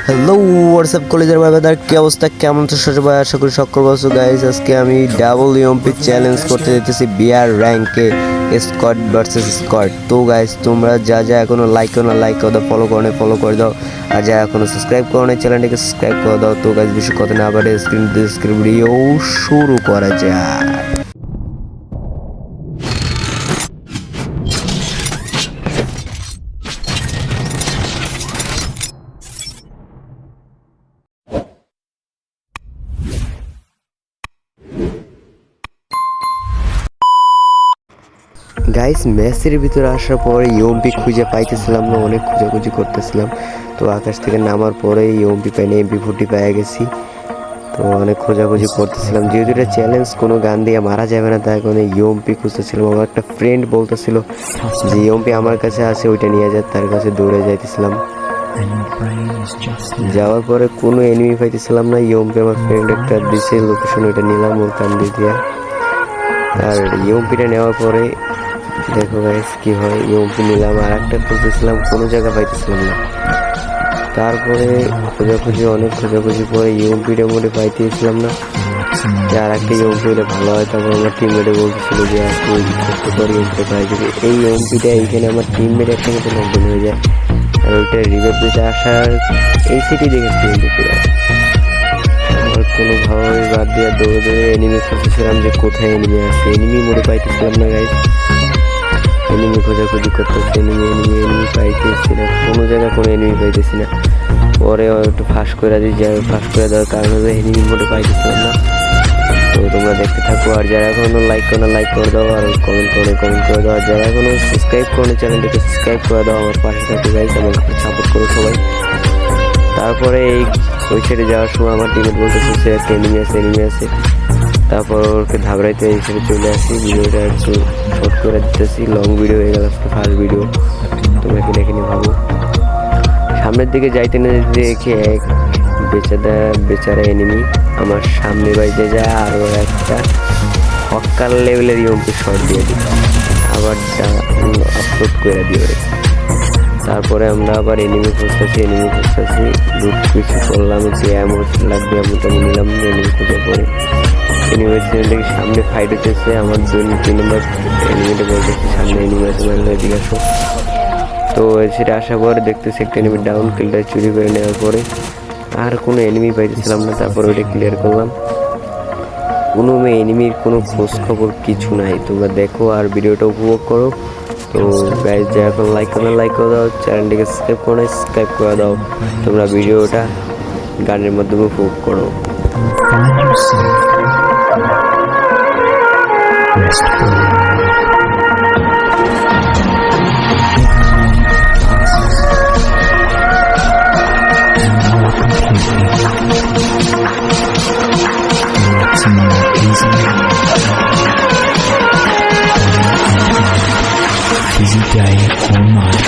Hello WhatsApp কলেজের ভাইদের কি অবস্থা, কেমন তো সবাই? আশা করি সকল বছর গাইজ। আজকে আমি ডাবল ইউএমপি চ্যালেঞ্জ করতে যেতেছি বিআর র্যাঙ্কে, স্কোয়াড ভার্সেস স্কোয়াড। তো গাইজ তোমরা যা যা এখনো লাইক করো না লাইক করে দাও, ফলো করে দাও, আর যা এখনো সাবস্ক্রাইব করো না চ্যানেলটিকে সাবস্ক্রাইব করে দাও। তো গাইজ বেশি কথা না বাড়ে স্ক্রিন ভিডিও শুরু করা যায়। গাইস ম্যাচের ভিতরে আসার পরে ইউএমপি খুঁজে পাইতেছিলাম না, অনেক খোঁজাখুঁজি করতেছিলাম। তো আকাশ থেকে নামার পরে ইউএমপি পাইনি, MP40 পেয়ে গেছি। তো অনেক খোঁজাখুঁজি করতেছিলাম, যেহেতু এটা চ্যালেঞ্জ, কোনো গান দিয়ে মারা যাবে না, তাই কোনো ইউএমপি খুঁজতেছিলাম। আমার একটা ফ্রেন্ড বলতেছিল যে ইউএমপি আমার কাছে আছে, ওইটা নিয়ে যায়, তার কাছে দৌড়ে যাইতেছিলাম। যাওয়ার পরে কোনো এনিমি পাইতেছিলাম না। ইউএমপি আমার ফ্রেন্ড একটা দিছে লোকেশন, ওইটা নিলাম ওর কান দিয়ে। আর ইউএমপিটা নেওয়ার পরে দেখো গাইস কি হয়, ইউএমপি নিলাম, আর একটা খুঁজতেছিলাম, কোনো জায়গা পাইতেছিলাম না। তারপরে অনেক খোঁজাখুঁজি পরে ইউএমপিটা মোটে পাইতেছিলাম না, যে আর একটা ইউএমপি হলে ভালো হয়। তারপর আমার টিমমেটে বলতেছিল যে তুই কষ্ট করে ইউএমপি পাই যাবে। এই ইউএমপিটা এইখানে আমার টিমমেট একটা মতো নকডাউন হয়ে যায়, আর ওইটা রিভাইভ দিতে আসার এই সিটি দেখেছি পুরো। আমার কোনোভাবে বাদ দিয়ে দৌড়ে এনিমি খুঁজতেছিলাম যে কোথায় এনিমি আছে, এনিমি মোটে পাইতেছিলাম না গাইস। এনিমি খোঁজাখুঁজি করতেছি, এনিমি পাইতেছি না, কোনো জায়গায় কোনো এনিমি পাইতেছি না। পরে একটু ফাঁস করে দিই, যাই ফাঁস করে দেওয়ার কারণে এনিমি মোটে পাইতেছিলাম না। তো তোমরা দেখতে থাকো, আর যারা এখনো লাইক করো না লাইক করে দাও, আর কমেন্ট করে দাও, আর যারা এখনো সাবস্ক্রাইব করো না চ্যানেলটিকে সাবস্ক্রাইব করে দাও। আমার পাশে থাকো গাইস, আমাকে সাপোর্ট করো সবাই। তারপরে ওই ছেড়ে যাওয়ার সময় আমার টিমের বলতেছে সে একটা এনিমি আছে। তারপর ওকে ধাবড়াইতে এই ছেড়ে চলে আসি। ভিডিওটা একটু শর্ট করে দিতেছি, লং ভিডিও হয়ে গেল আজকে ফার্স্ট ভিডিও। তোমরা কি দেখে নিয়ে ভাবো। সামনের দিকে যাইতে না দেখে এক বেচারা এনিমি আমার সামনে বাইতে যায়, আর ওর একটা হকার লেভেলের ইউএমপি শট দিয়ে দিই, আবার আপলোড করে দিয়ে। তারপরে আমরা আবার এনিমি খুঁজতেছি, লুট কিছু করলাম, যে অ্যামো লাগবে আমি নিলাম। এনিমি খুঁজে পরে ইউনিভার্সিটি সামনে ফাইট হচ্ছে, আমার 2-3 নম্বর এনিমিটা বলতেছি সামনে এনিমি আছে, এদিকে আসো। তো সেটা আসার পরে দেখতেছি একটা এনিমি ডাউন, কিলটা চুরি করে নেওয়ার পরে আর কোনো এনিমি পাইতেছিলাম না। তারপরে ওইটা ক্লিয়ার করলাম। কোনো এনিমির কোনো খোঁজ খবর কিছু নাই। তোমরা দেখো আর ভিডিওটা উপভোগ করো। তো গাইজ যা এখন লাইক করে দাও, চ্যানেলটিকে সাবস্ক্রাইব করে দাও। তোমরা ভিডিওটা গানের মাধ্যমে উপভোগ করো। Busy day or night.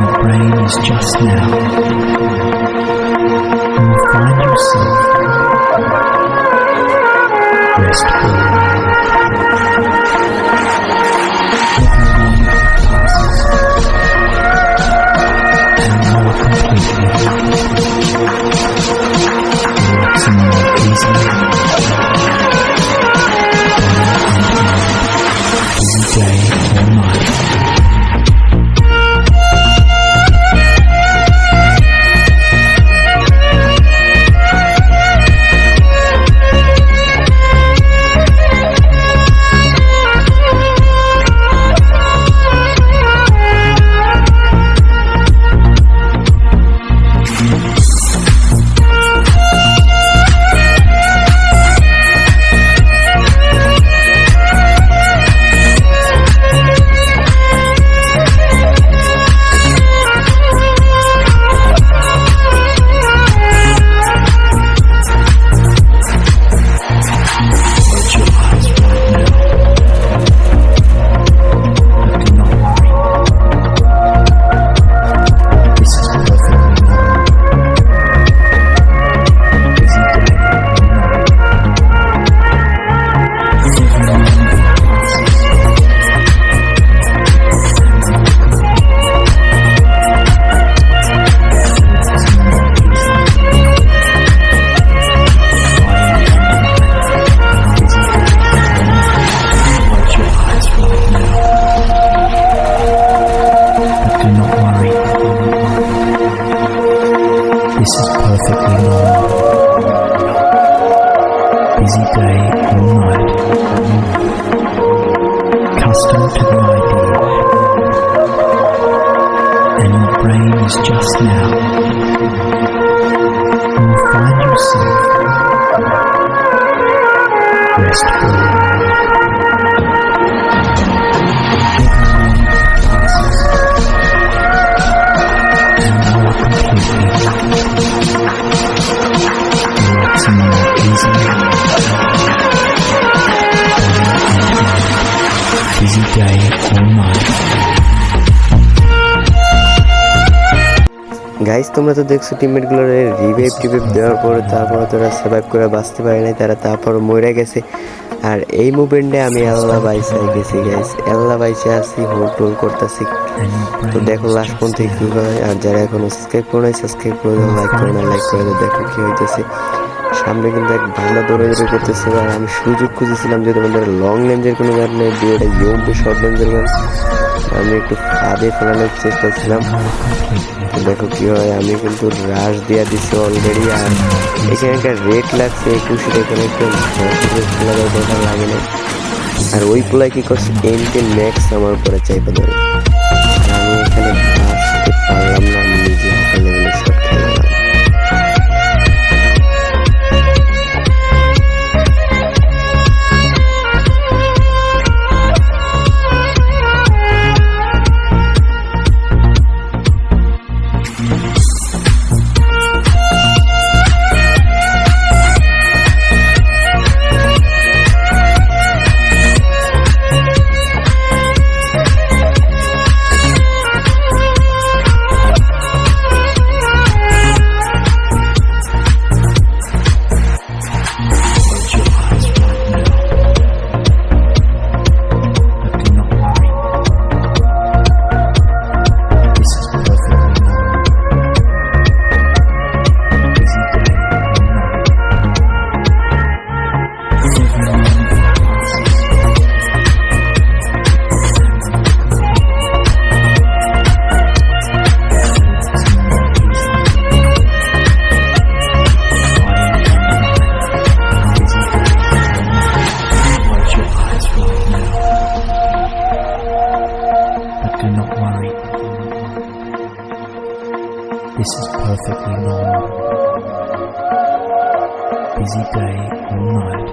your brain is just now. You will find yourself restful. Every moment passes, and more completely, relaxing more easily. Busy day or night. This is perfectly normal. Busy day or night. Accustomed to the idea. And your brain is just now. You will find yourself restful. Every moment passes, and more completely, relaxing more easily. Busy day or night. Guys তোমরা তো দেখছো টিমমেটগুলোর revive দেওয়ার পরে তারপর তারা survive করে বাঁচতে পারে নাই, তারা তারপর মরে গেছে। আর এই মুভমেন্টে আমি আল্লাহ বাইসাই গেছি গাইস, আল্লাহ বাইসে আছি, হোল্ড করতেছি। তো দেখো লাস্ট পর্যন্ত কি হয়। আর যারা এখন সাবস্ক্রাইব করে নাই সাবস্ক্রাইব করে দাও, লাইক করে না লাইক করে দাও। দেখো কি হইতেছে, সামনে কিন্তু এক ভান্ডা দৌড়াদৌড়ি করতেছে। আর আমি সুযোগ খুঁজেছিলাম যে তোমাদের লং রেঞ্জের কোনো গান নেই, দিয়ে এটা ইউএমপি শর্ট রেঞ্জের গান আমি একটু ফাঁদে ফেলানোর চেষ্টা ছিলাম। দেখো কি হয়, আমি কিন্তু রাশ দিয়া দিচ্ছি অলরেডি। আর এখানে একটা রেট লাগছে 21, এখানে একটা খেলার কথা লাগে না। আর ওই পোলায় কি করছে, এমটি ম্যাক্স আমার উপরে চাইতে ধরে। আমি এখানে বাঁচতে পারলাম না, আমি নিজে হাতে লেভেলের শট খেলাম। This is perfectly normal. Busy day or night.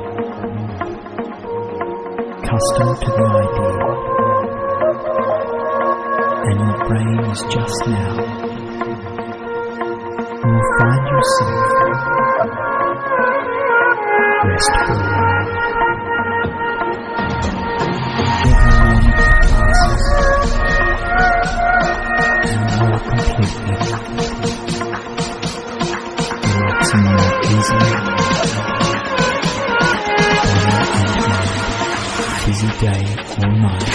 Accustomed to the idea. And your brain is just now. You will find yourself restful. Every moment passes, and more completely. Relaxing more easily. Body and mind. Busy day or night.